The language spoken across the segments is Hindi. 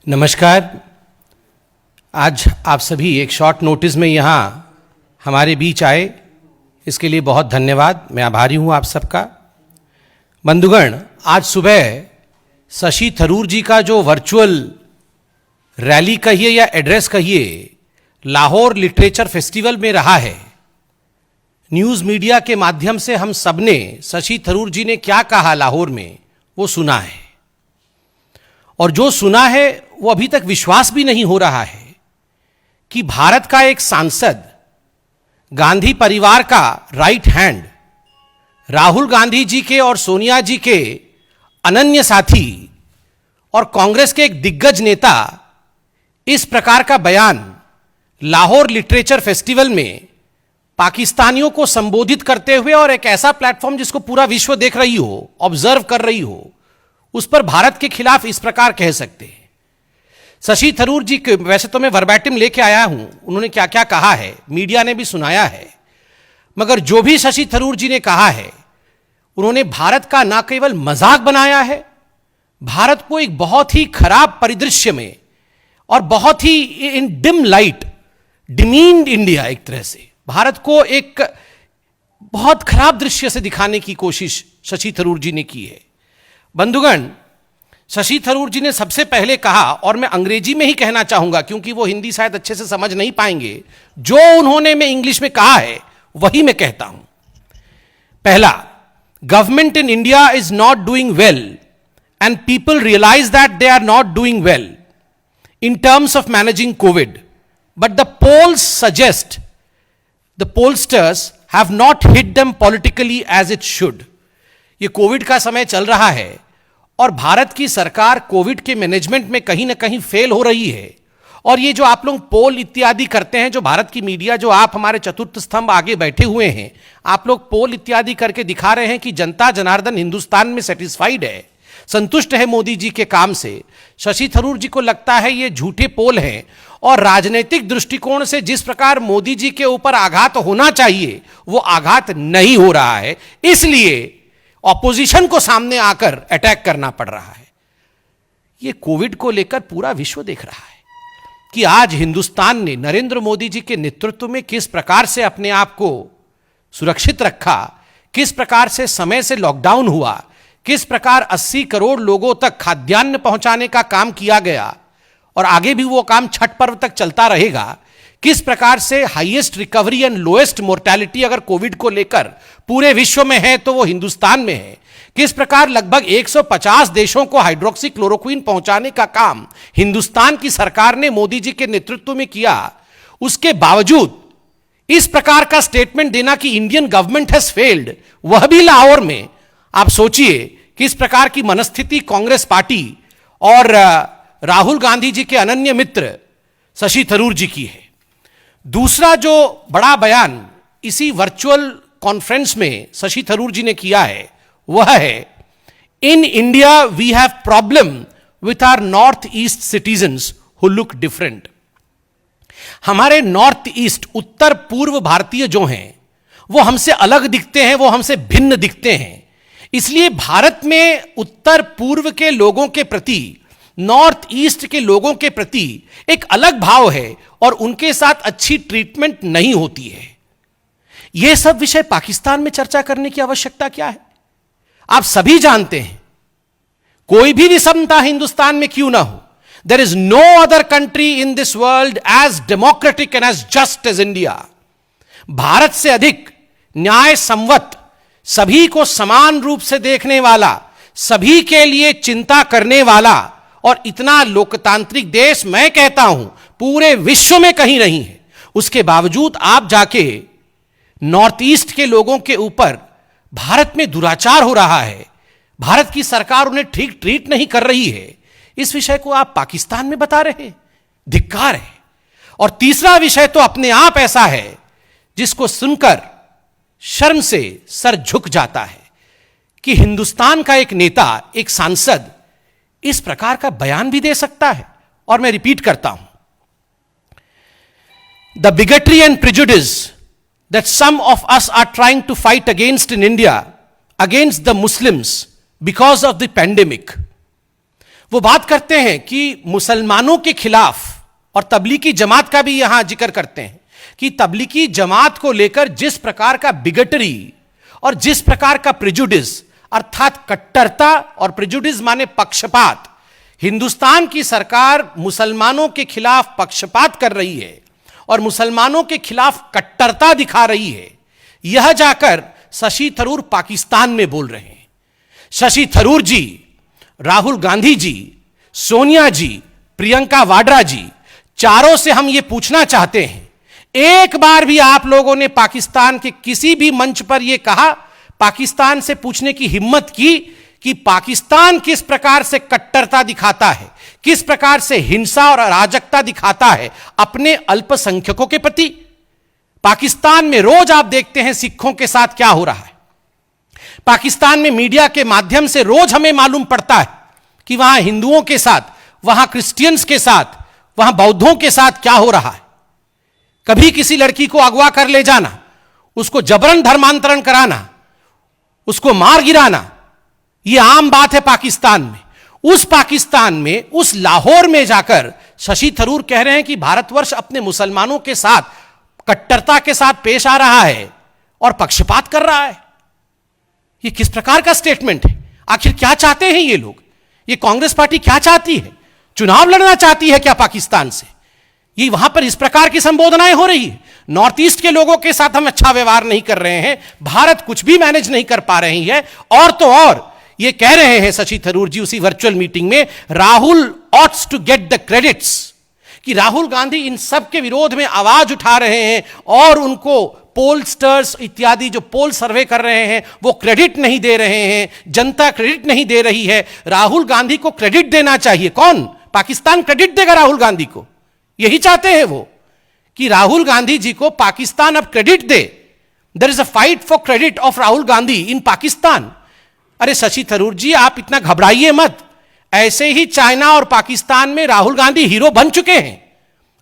नमस्कार। आज आप सभी एक शॉर्ट नोटिस में यहाँ हमारे बीच आए, इसके लिए बहुत धन्यवाद। मैं आभारी हूँ आप सबका। बंधुगण, आज सुबह शशि थरूर जी का जो वर्चुअल रैली कहिए या एड्रेस कहिए लाहौर लिटरेचर फेस्टिवल में रहा है, न्यूज़ मीडिया के माध्यम से हम सबने शशि थरूर जी ने क्या कहा लाहौर में वो सुना है, और जो सुना है वो अभी तक विश्वास भी नहीं हो रहा है कि भारत का एक सांसद, गांधी परिवार का राइट हैंड, राहुल गांधी जी के और सोनिया जी के अनन्य साथी और कांग्रेस के एक दिग्गज नेता इस प्रकार का बयान लाहौर लिटरेचर फेस्टिवल में पाकिस्तानियों को संबोधित करते हुए, और एक ऐसा प्लेटफॉर्म जिसको पूरा विश्व देख रही हो, ऑब्जर्व कर रही हो, उस पर भारत के खिलाफ इस प्रकार कह सकते हैं। शशि थरूर जी के, वैसे तो मैं वर्बैटिम लेके आया हूं, उन्होंने क्या क्या कहा है, मीडिया ने भी सुनाया है, मगर जो भी शशि थरूर जी ने कहा है, उन्होंने भारत का न केवल मजाक बनाया है, भारत को एक बहुत ही खराब परिदृश्य में और बहुत ही इन डिम लाइट डिमीन्ड इंडिया, एक तरह से भारत को एक बहुत खराब दृश्य से दिखाने की कोशिश शशि थरूर जी ने की है। बंधुगण, शशि थरूर जी ने सबसे पहले कहा, और मैं अंग्रेजी में ही कहना चाहूंगा क्योंकि वो हिंदी शायद अच्छे से समझ नहीं पाएंगे, जो उन्होंने मैं इंग्लिश में कहा है वही मैं कहता हूं। पहला, government in India is not doing well and people realise that they are not doing well in terms of managing COVID, but the polls suggest the pollsters have not hit them politically as it should. ये कोविड का समय चल रहा है और भारत की सरकार कोविड के मैनेजमेंट में कहीं ना कहीं फेल हो रही है, और ये जो आप लोग पोल इत्यादि करते हैं, जो भारत की मीडिया, जो आप हमारे चतुर्थ स्तंभ आगे बैठे हुए हैं, आप लोग पोल इत्यादि करके दिखा रहे हैं कि जनता जनार्दन हिंदुस्तान में सेटिस्फाइड है, संतुष्ट है मोदी जी के काम से। शशि थरूर जी को लगता है ये झूठे पोल हैं, और राजनीतिक दृष्टिकोण से जिस प्रकार मोदी जी के ऊपर आघात होना चाहिए वो आघात नहीं हो रहा है, इसलिए ऑपोजिशन को सामने आकर अटैक करना पड़ रहा है। यह कोविड को लेकर पूरा विश्व देख रहा है कि आज हिंदुस्तान ने नरेंद्र मोदी जी के नेतृत्व में किस प्रकार से अपने आप को सुरक्षित रखा, किस प्रकार से समय से लॉकडाउन हुआ, किस प्रकार 80 करोड़ लोगों तक खाद्यान्न पहुंचाने का काम किया गया, और आगे भी वो काम छठ पर्व तक चलता रहेगा। किस प्रकार से highest recovery and lowest mortality अगर कोविड को लेकर पूरे विश्व में है तो वो हिंदुस्तान में है। किस प्रकार लगभग 150 देशों को हाइड्रोक्सी क्लोरोक्विन पहुंचाने का काम हिंदुस्तान की सरकार ने मोदी जी के नेतृत्व में किया। उसके बावजूद इस प्रकार का स्टेटमेंट देना कि इंडियन गवर्नमेंट हैज फेल्ड, वह भी लाहौर में। आप सोचिए किस प्रकार की मनस्थिति कांग्रेस पार्टी और राहुल गांधी जी के अनन्य मित्र शशि थरूर जी की है। दूसरा जो बड़ा बयान इसी वर्चुअल कॉन्फ्रेंस में शशि थरूर जी ने किया है वह है, in India we have problem with our north east citizens who look different. हमारे नॉर्थ ईस्ट, उत्तर पूर्व भारतीय जो हैं वो हमसे अलग दिखते हैं, वो हमसे भिन्न दिखते हैं। इसलिए भारत में उत्तर पूर्व के लोगों के प्रति, नॉर्थ ईस्ट के लोगों के प्रति एक अलग भाव है, और उनके साथ अच्छी ट्रीटमेंट नहीं होती है। यह सब विषय पाकिस्तान में चर्चा करने की आवश्यकता क्या है? आप सभी जानते हैं, कोई भी विषमता हिंदुस्तान में क्यों ना हो, there is no other country in this world as democratic and as just as India. Bharat से अधिक न्याय संवत, सभी को समान रूप से देखने वाला, सभी के लिए चिंता करने वाला और इतना लोकतांत्रिक देश मैं कहता हूं पूरे विश्व में कहीं नहीं है। उसके बावजूद आप जाके नॉर्थ ईस्ट के लोगों के ऊपर भारत में दुराचार हो रहा है, भारत की सरकार उन्हें ठीक ट्रीट नहीं कर रही है, इस विषय को आप पाकिस्तान में बता रहे हैं, धिक्कार है। और तीसरा विषय तो अपने आप ऐसा है जिसको सुनकर शर्म से सर झुक जाता है कि हिंदुस्तान का एक नेता, एक सांसद इस प्रकार का बयान भी दे सकता है। और मैं रिपीट करता हूं, the bigotry and prejudice that some of us are trying to fight against in India, against the Muslims because of the pandemic, वो बात करते हैं कि मुसलमानों के खिलाफ, और तबलीगी जमात का भी यहां जिक्र करते हैं कि तबलीगी जमात को लेकर जिस प्रकार का बिगटरी और जिस प्रकार का प्रिजुडिस, अर्थात कट्टरता, और प्रिजुडिस माने पक्षपात, हिंदुस्तान की सरकार मुसलमानों के खिलाफ पक्षपात कर रही है और मुसलमानों के खिलाफ कट्टरता दिखा रही है। यह जाकर शशि थरूर पाकिस्तान में बोल रहे हैं। शशि थरूर जी, राहुल गांधी जी, सोनिया जी, प्रियंका वाड्रा जी, चारों से हम यह पूछना चाहते हैं, एक बार भी आप लोगों ने पाकिस्तान के किसी भी मंच पर यह कहा, पाकिस्तान से पूछने की हिम्मत की कि पाकिस्तान किस प्रकार से कट्टरता दिखाता है, किस प्रकार से हिंसा और अराजकता दिखाता है अपने अल्पसंख्यकों के प्रति? पाकिस्तान में रोज आप देखते हैं सिखों के साथ क्या हो रहा है। पाकिस्तान में मीडिया के माध्यम से रोज हमें मालूम पड़ता है कि वहां हिंदुओं के साथ, वहां क्रिश्चियंस के साथ, वहां बौद्धों के साथ क्या हो रहा है। कभी किसी लड़की को अगवा कर ले जाना, उसको जबरन धर्मांतरण कराना, उसको मार गिराना, यह आम बात है पाकिस्तान में। उस पाकिस्तान में, उस लाहौर में जाकर शशि थरूर कह रहे हैं कि भारतवर्ष अपने मुसलमानों के साथ कट्टरता के साथ पेश आ रहा है और पक्षपात कर रहा है। यह किस प्रकार का स्टेटमेंट है? आखिर क्या चाहते हैं ये लोग? ये कांग्रेस पार्टी क्या चाहती है? चुनाव लड़ना चाहती है क्या पाकिस्तान से? ये वहां पर इस प्रकार की संबोधनाएं हो रही है। नॉर्थ ईस्ट के लोगों के साथ हम अच्छा व्यवहार नहीं कर रहे हैं, भारत कुछ भी मैनेज नहीं कर पा रही है। और तो और ये कह रहे हैं शशि थरूर जी उसी वर्चुअल मीटिंग में, Rahul oughts to get the credits, कि राहुल गांधी इन सब के विरोध में आवाज उठा रहे हैं और उनको पोलस्टर्स इत्यादि जो पोल सर्वे कर रहे हैं वो क्रेडिट नहीं दे रहे हैं, जनता क्रेडिट नहीं दे रही है। राहुल गांधी को क्रेडिट देना चाहिए। कौन? पाकिस्तान क्रेडिट देगा राहुल गांधी को? यही चाहते हैं वो कि राहुल गांधी जी को पाकिस्तान अब क्रेडिट दे। There is a fight for credit of Rahul Gandhi in Pakistan. अरे शशि थरूर जी, आप इतना घबराइए मत। ऐसे ही चाइना और पाकिस्तान में राहुल गांधी हीरो बन चुके हैं।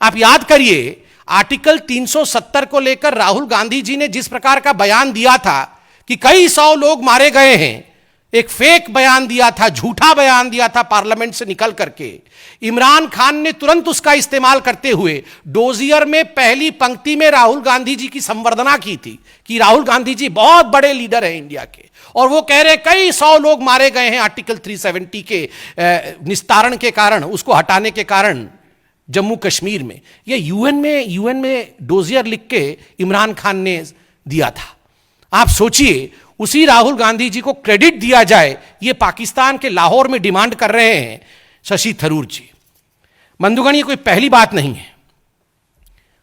आप याद करिए, आर्टिकल 370 को लेकर राहुल गांधी जी ने जिस प्रकार का बयान दिया था कि कई 100 लोग मारे गए हैं, एक फेक बयान दिया था, झूठा बयान दिया था पार्लियामेंट से निकल करके। इमरान खान ने तुरंत उसका इस्तेमाल करते हुए डोजियर में पहली पंक्ति में राहुल गांधी जी की संवर्धना की थी कि राहुल गांधी जी बहुत बड़े लीडर हैं इंडिया के, और वो कह रहे कई 100 लोग मारे गए हैं आर्टिकल 370 के निस्तारण के कारण, उसको हटाने के कारण जम्मू कश्मीर में। ये यूएन में डोजियर लिख के इमरान खान ने दिया था। आप सोचिए, उसी राहुल गांधी जी को क्रेडिट दिया जाए, ये पाकिस्तान के लाहौर में डिमांड कर रहे हैं शशि थरूर जी। बंधुगण, ये कोई पहली बात नहीं है।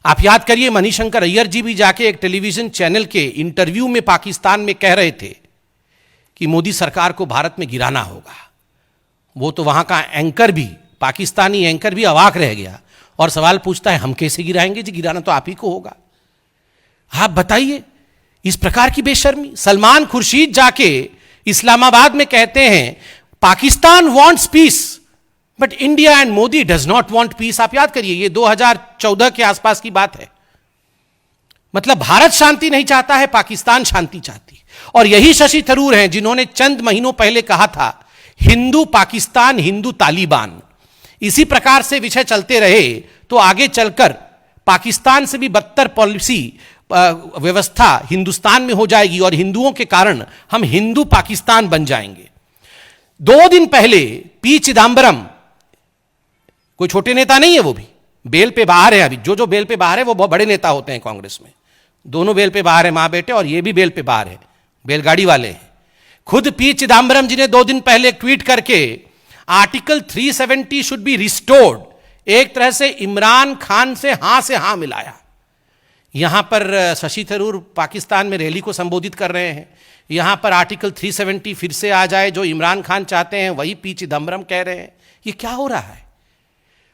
आप याद करिए, मणिशंकर अय्यर जी भी जाके एक टेलीविजन चैनल के इंटरव्यू में पाकिस्तान में कह रहे थे कि मोदी सरकार को भारत में गिराना होगा। वो तो वहां का एंकर भी, पाकिस्तानी एंकर भी अवाक रह गया और सवाल पूछता है, हम कैसे गिराएंगे जी? गिराना तो आप ही को होगा। आप बताइए, इस प्रकार की बेशर्मी। सलमान खुर्शीद जाके इस्लामाबाद में कहते हैं Pakistan wants peace but India and Modi does not want peace. आप याद करिए, ये 2014 के आसपास की बात है। मतलब भारत शांति नहीं चाहता है, पाकिस्तान शांति चाहती है। और यही शशि थरूर हैं जिन्होंने चंद महीनों पहले कहा था, हिंदू पाकिस्तान, हिंदू तालिबान। इसी प्रकार से विषय चलते रहे तो आगे चलकर पाकिस्तान से भी बदतर पॉलिसी व्यवस्था हिंदुस्तान में हो जाएगी और हिंदुओं के कारण हम हिंदू पाकिस्तान बन जाएंगे। 2 दिन पहले पी चिदंबरम, कोई छोटे नेता नहीं है, वो भी बेल पे बाहर है। अभी जो बेल पे बाहर है वो बहुत बड़े नेता होते हैं कांग्रेस में। दोनों बेल पे बाहर है, मां बेटे, और ये भी बेल पे बाहर है, बेलगाड़ी वाले हैं। खुद पी चिदंबरम जी ने 2 दिन पहले ट्वीट करके आर्टिकल 370 शुड बी रिस्टोर्ड, एक तरह से इमरान खान से हां मिलाया। यहां पर शशि थरूर पाकिस्तान में रैली को संबोधित कर रहे हैं, यहां पर आर्टिकल 370 फिर से आ जाए, जो इमरान खान चाहते हैं वही पी चिदंबरम कह रहे हैं। ये क्या हो रहा है?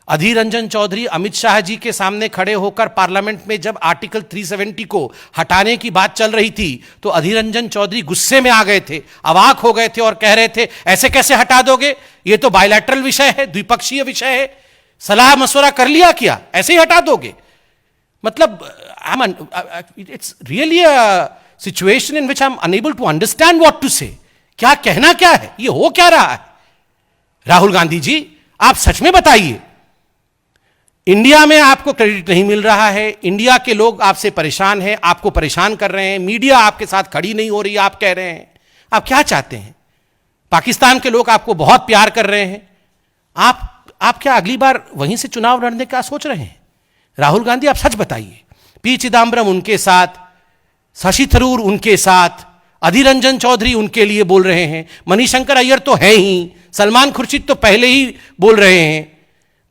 अधीर रंजन चौधरी अमित शाह जी के सामने खड़े होकर पार्लियामेंट में जब आर्टिकल 370 को हटाने की बात चल रही थी तो अधीर रंजन चौधरी गुस्से में आ गए थे, अवाक हो गए थे और कह रहे थे ऐसे कैसे हटा दोगे, ये तो बायलैटरल विषय है, द्विपक्षीय विषय है, सलाह मशवरा कर लिया क्या, ऐसे ही हटा दोगे? मतलब it's really a situation in which I am unable to understand what to say. क्या कहना क्या है, ये हो क्या रहा है? राहुल गांधी जी, आप सच में बताइए, इंडिया में आपको क्रेडिट नहीं मिल रहा है, इंडिया के लोग आपसे परेशान हैं, आपको परेशान कर रहे हैं, मीडिया आपके साथ खड़ी नहीं हो रही, आप कह रहे हैं, आप क्या चाहते हैं? पाकिस्तान के लोग आपको बहुत प्यार कर रहे हैं, आप क्या अगली बार वहीं से चुनाव लड़ने का सोच रहे हैं? राहुल गांधी, आप सच बताइए। पी चिदम्बरम उनके साथ, शशि थरूर उनके साथ, अधीर रंजन चौधरी उनके लिए बोल रहे हैं, मणिशंकर अय्यर तो है ही, सलमान खुर्शीद तो पहले ही बोल रहे हैं।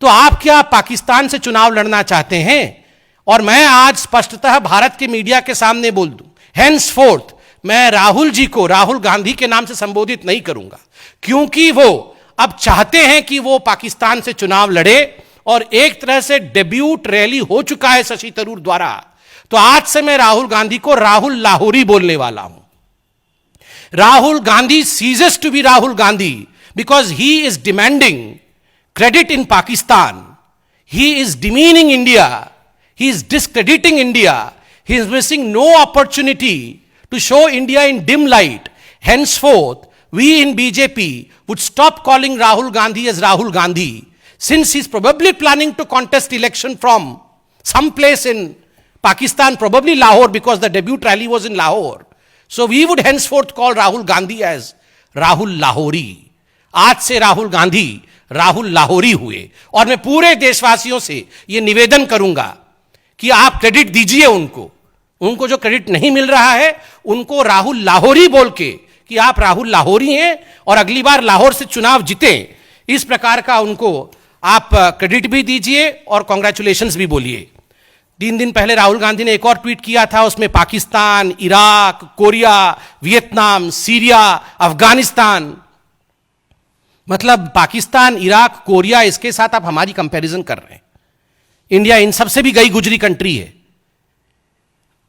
तो आप क्या पाकिस्तान से चुनाव लड़ना चाहते हैं? और मैं आज स्पष्टतः भारत के मीडिया के सामने बोल दूं, हेंसफोर्थ मैं राहुल जी को राहुल गांधी के नाम से संबोधित नहीं करूंगा, क्योंकि वो अब चाहते हैं कि वो पाकिस्तान से चुनाव लड़े और एक तरह से डेब्यूट रैली हो चुका है शशि थरूर द्वारा। तो आज से मैं राहुल गांधी को राहुल लाहौरी बोलने वाला हूं। Rahul Gandhi ceases to be Rahul Gandhi because he is demanding credit in Pakistan. He is demeaning India. He is discrediting India. He is missing no opportunity to show India in dim light. Henceforth, we in BJP would stop calling Rahul Gandhi as Rahul Gandhi, since he is probably planning to contest election from some place in Pakistan, probably Lahore, because the debut rally was in Lahore. So we would henceforth call Rahul Gandhi as Rahul Lahori. आज से राहुल गांधी राहुल लाहौरी हुए। और मैं पूरे देशवासियों से यह निवेदन करूंगा कि आप क्रेडिट दीजिए उनको जो क्रेडिट नहीं मिल रहा है उनको राहुल लाहौरी बोल के कि आप राहुल लाहौरी हैं और अगली बार लाहौर से चुनाव जीतें, इस प्रकार का उनको आप क्रेडिट भी दीजिए और कॉन्ग्रेचुलेशंस भी बोलिए। 3 दिन पहले राहुल गांधी ने एक और ट्वीट किया था, उसमें Pakistan, Iraq, Korea, Vietnam, Syria, Afghanistan, मतलब पाकिस्तान, इराक, कोरिया, इसके साथ आप हमारी कंपैरिजन कर रहे हैं। इंडिया इन सबसे भी गई गुजरी कंट्री है।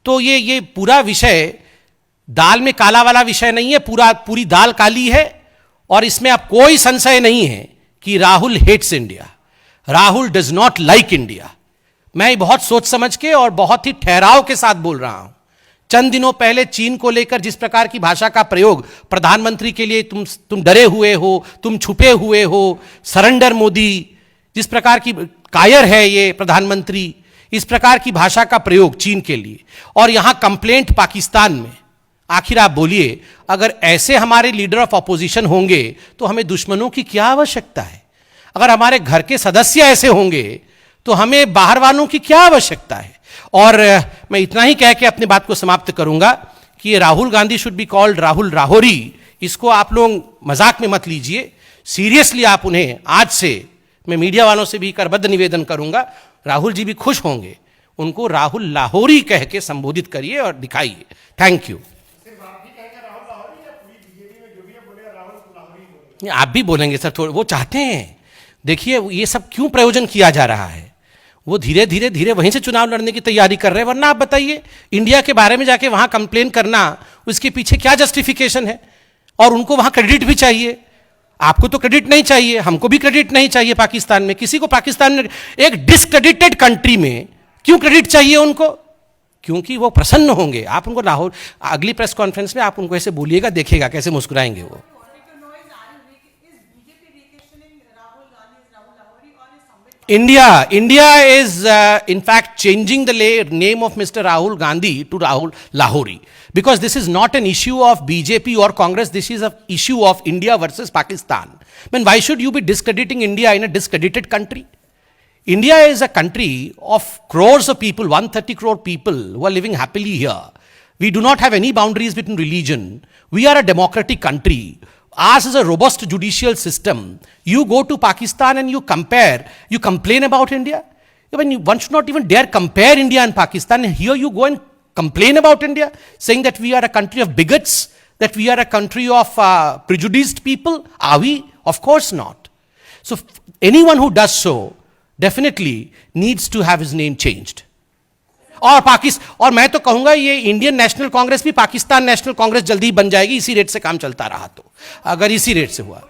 तो ये पूरा विषय दाल में काला वाला विषय नहीं है, पूरी दाल काली है और इसमें अब कोई संशय नहीं है कि Rahul hates India, Rahul does not like India. मैं बहुत सोच समझ के और बहुत ही ठहराव के साथ बोल रहा हूं। चंद दिनों पहले चीन को लेकर जिस प्रकार की भाषा का प्रयोग प्रधानमंत्री के लिए, तुम डरे हुए हो, तुम छुपे हुए हो, सरेंडर मोदी, जिस प्रकार की कायर है ये प्रधानमंत्री, इस प्रकार की भाषा का प्रयोग चीन के लिए, और यहां कंप्लेंट पाकिस्तान में। आखिर आप बोलिए, अगर ऐसे हमारे लीडर ऑफ ऑपोजिशन होंगे तो हमें दुश्मनों की क्या आवश्यकता है? अगर हमारे घर के सदस्य ऐसे होंगे तो हमें बाहर वालों की क्या आवश्यकता है? और मैं इतना ही कह के अपनी बात को समाप्त करूंगा कि ये Rahul Gandhi should be called Rahul Lahori, इसको आप लोग मजाक में मत लीजिए, सीरियसली आप उन्हें आज से, मैं मीडिया वालों से भी करबद्ध निवेदन करूंगा, राहुल जी भी खुश होंगे, उनको राहुल लाहौरी कह के संबोधित करिए और दिखाइए। Thank you. आप भी बोलेंगे सर, थोड़ा वो चाहते हैं। देखिए ये सब क्यों प्रयोजन किया जा रहा है, वो धीरे धीरे वहीं से चुनाव लड़ने की तैयारी कर रहे हैं। वरना आप बताइए, इंडिया के बारे में जाके वहां कंप्लेन करना, उसके पीछे क्या जस्टिफिकेशन है? और उनको वहां क्रेडिट भी चाहिए। आपको तो क्रेडिट नहीं चाहिए, हमको भी क्रेडिट नहीं चाहिए। पाकिस्तान में किसी को, पाकिस्तान में एक डिसक्रेडिटेड कंट्री में क्यों क्रेडिट चाहिए उनको? क्योंकि वो प्रसन्न होंगे। आप उनको लाहौर, अगली प्रेस कॉन्फ्रेंस में आप उनको ऐसे बोलिएगा, देखिएगा कैसे मुस्कुराएंगे वो। India is in fact changing the name of Mr. Rahul Gandhi to Rahul Lahori, because this is not an issue of BJP or Congress, this is an issue of India versus Pakistan. I mean, why should you be discrediting India in a discredited country? India is a country of crores of people, 130 crore people who are living happily here. We do not have any boundaries between religion. We are a democratic country. Ours is a robust judicial system. You go to Pakistan and you compare, you complain about India. One should not even dare compare India and Pakistan. Here you go and complain about India, saying that we are a country of bigots, that we are a country of prejudiced people. Are we? Of course not. So anyone who does so definitely needs to have his name changed. और मैं तो कहूंगा ये इंडियन नेशनल कांग्रेस भी पाकिस्तान नेशनल कांग्रेस जल्दी ही बन जाएगी, इसी रेट से काम चलता रहा तो, अगर इसी रेट से हुआ।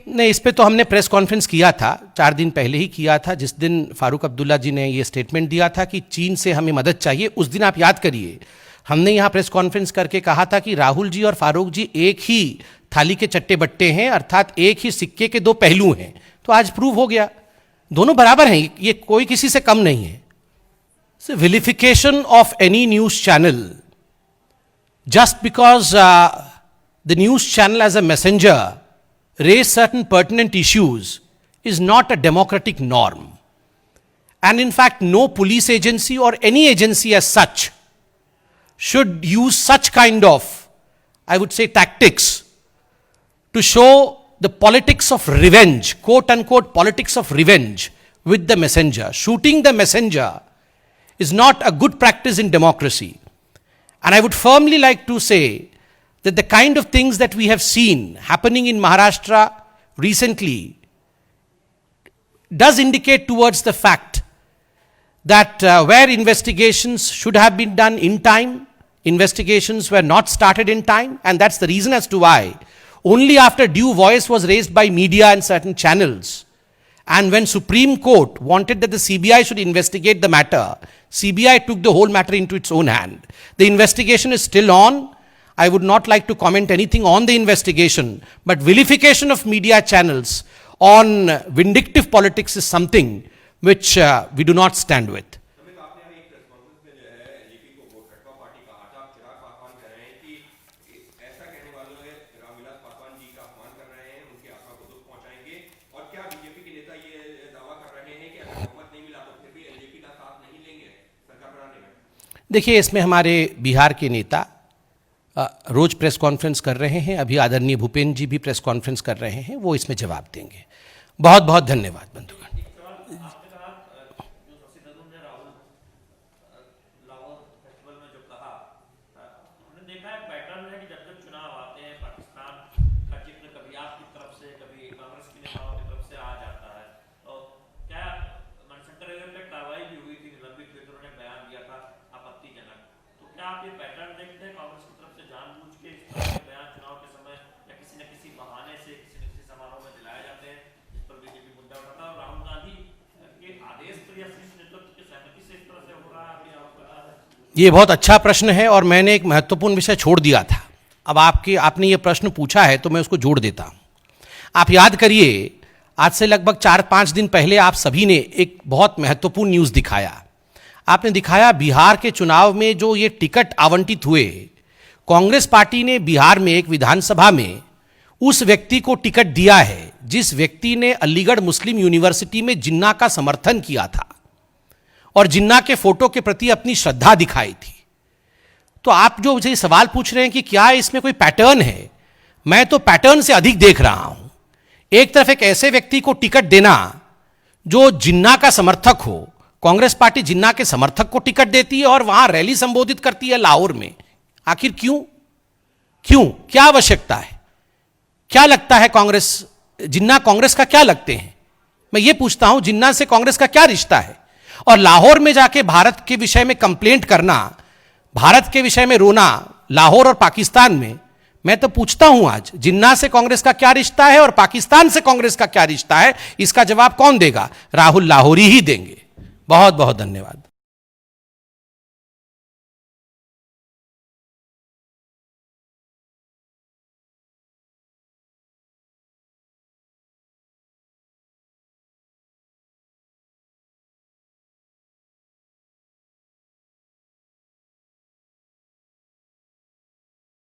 नहीं, इस पे तो हमने प्रेस कॉन्फ्रेंस किया था, 4 दिन पहले ही किया था, जिस दिन फारूक अब्दुल्ला जी ने ये स्टेटमेंट दिया था कि चीन से हमें मदद चाहिए। उस दिन आप याद करिए, हमने यहां प्रेस कॉन्फ्रेंस करके कहा था कि राहुल जी और फारूक जी एक ही थाली के चट्टे बट्टे हैं, अर्थात एक ही सिक्के के दो पहलू हैं। तो आज प्रूव हो गया, दोनों बराबर हैं, ये कोई किसी से कम नहीं है। Vilification of any news channel just because the news channel as a messenger raise certain pertinent issues is not a democratic norm. And in fact, no police agency or any agency as such should use such kind of, I would say, tactics to show the politics of revenge, quote unquote politics of revenge with the messenger. Shooting the messenger is not a good practice in democracy. And I would firmly like to say that the kind of things that we have seen happening in Maharashtra recently does indicate towards the fact that where investigations should have been done in time, investigations were not started in time, and that's the reason as to why only after due voice was raised by media and certain channels, and when Supreme Court wanted that the CBI should investigate the matter, CBI took the whole matter into its own hand. The investigation is still on. I would not like to comment anything on the investigation, but vilification of media channels on vindictive politics is something which we do not stand with. देखिए, इसमें हमारे बिहार के नेता रोज प्रेस कॉन्फ्रेंस कर रहे हैं, अभी आदरणीय भूपेंद्र जी भी प्रेस कॉन्फ्रेंस कर रहे हैं, वो इसमें जवाब देंगे। बहुत बहुत धन्यवाद बंधुगण। आप ये पैटर्न देखते हैं कांग्रेस की तरफ से जानबूझ के इस तरह के बयान चुनाव के समय या किसी न किसी बहाने से किसी न किसी समारोह में दिलाए जाते हैं, जिस पर बीजेपी मुद्दा उठाता है और राहुल गांधी के आदेश पर या शीर्ष नेतृत्व की सहमति से इस तरह से हो रहा है, अभी आपको पता है? ये बहुत अच्छा प्रश्न है और मैंने एक महत्वपूर्ण विषय छोड़ दिया था। अब आपने ये प्रश्न पूछा है तो मैं उसको जोड़ देता हूं। आप याद करिए, आज से लगभग 4-5 दिन पहले आप सभी ने एक बहुत महत्वपूर्ण न्यूज दिखाया। आपने दिखाया बिहार के चुनाव में जो ये टिकट आवंटित हुए, कांग्रेस पार्टी ने बिहार में एक विधानसभा में उस व्यक्ति को टिकट दिया है जिस व्यक्ति ने अलीगढ़ मुस्लिम यूनिवर्सिटी में जिन्ना का समर्थन किया था और जिन्ना के फोटो के प्रति अपनी श्रद्धा दिखाई थी। तो आप जो मुझे सवाल पूछ रहे हैं कि क्या इसमें कोई पैटर्न है, मैं तो पैटर्न से अधिक देख रहा हूं। एक तरफ एक ऐसे व्यक्ति को टिकट देना जो जिन्ना का समर्थक हो, कांग्रेस पार्टी जिन्ना के समर्थक को टिकट देती है और वहां रैली संबोधित करती है लाहौर में। आखिर क्यों क्या आवश्यकता है? क्या लगता है जिन्ना कांग्रेस का क्या लगते हैं? मैं ये पूछता हूं, जिन्ना से कांग्रेस का क्या रिश्ता है? और लाहौर में जाके भारत के विषय में कंप्लेंट करना, भारत के विषय में रोना लाहौर और पाकिस्तान में, मैं तो पूछता हूं आज जिन्ना से कांग्रेस का क्या रिश्ता है और पाकिस्तान से कांग्रेस का क्या रिश्ता है? इसका जवाब कौन देगा? राहुल लाहौरी ही देंगे। बहुत बहुत धन्यवाद।